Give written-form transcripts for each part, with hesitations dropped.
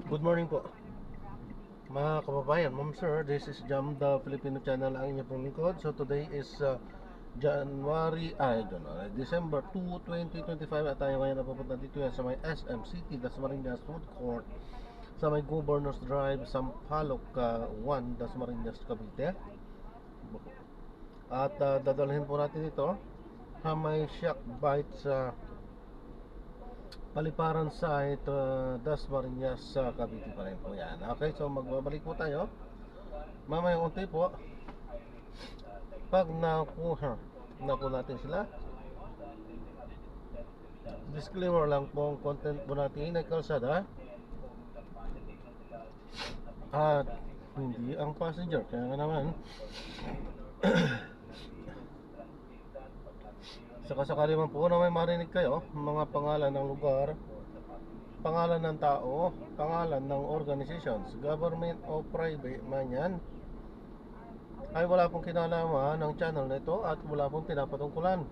Good morning po mga kababayan, ma'am sir. This is Jam the Filipino channel, ang inyong pong lingkod. So today is December 2, 2025 at tayo ngayon napupunta dito yan sa may SM City, Dasmariñas Food Court sa may Governors Drive, Sampaloc 1, Dasmariñas, Cavite. At dadalhin po natin ito sa may Shack Bites sa Paliparan site, Dasmariñas sa Cavite pa rin po yan. Okay, so magbabalik po tayo mamaya unti po pag nakuha na po natin sila. Disclaimer lang po, ang content po natin ay kalsada at hindi ang passenger, kaya nga naman sakasakali man po na may marinig kayo mga pangalan ng lugar, pangalan ng tao, pangalan ng organizations, government o private man yan, ay wala pong kinalaman ng channel na ito at wala pong pinapatungkulan.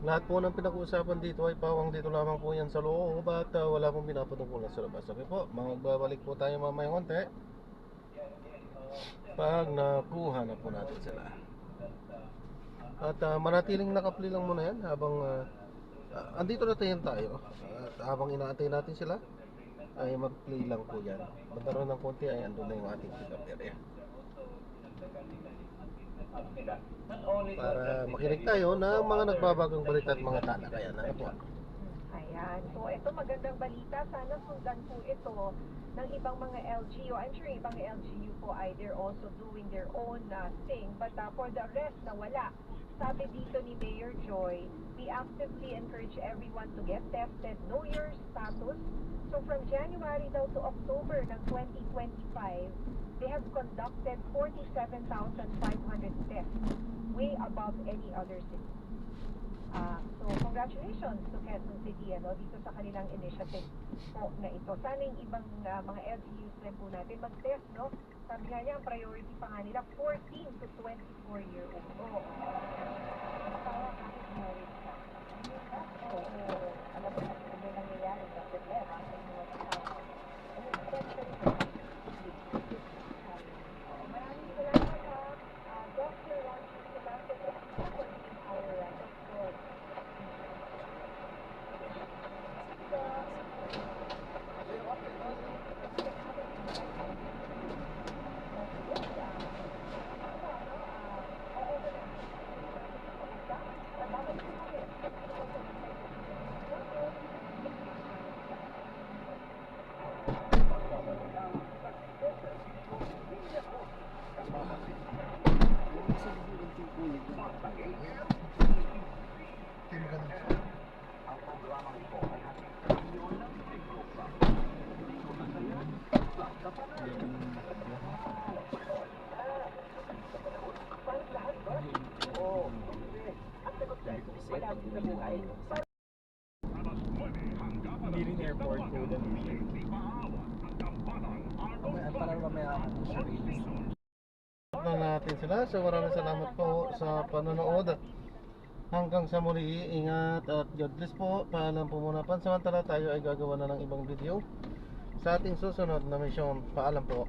Lahat po ng pinag-uusapan dito ay pawang dito lamang po yan sa loob at wala pong pinapatungkulan sa labas. Okay po, magbabalik po tayo mamaya konti pag nakuha na po natin sila. At manatiling nakapli lang muna yan habang andito na tayo. At habang inaantay natin sila ay mag-play lang po yan. Magkaroon ng konti ay andun na yung ating pick-up area para makinig tayo ng mga nagbabagong balita at mga talakayan. Ano po? Ayan. So, ito magandang balita. Sana sundan po ito ng ibang mga LGU. I'm sure ibang LGU po ay they're also doing their own thing. But for the rest na wala, sabi dito ni Mayor Joy, we actively encourage everyone to get tested, know your status. So from January daw to October ng 2025, they have conducted 47,500 tests, way above any other city. So congratulations to Quezon City dito sa kanilang initiative po na ito. Sana yung ibang mga LGUs rin po natin mag-test, no? Sabi nga niya, ang priority pa nga nila 14 to 24-year-old. Alam mo na kung nangyayari sa problema sa mga tao. Maraming salamat Dr. Ronchi Sebastian for our report. Hindi rin airport po din. Parang mamaya sa release. Na natin sila. So maraming salamat po sa panonood. Hanggang sa muli, ingat at God bless po. Paalam po muna. Pansamantala tayo ay gagawa na ng ibang video sa ating susunod na mission. Paalam po.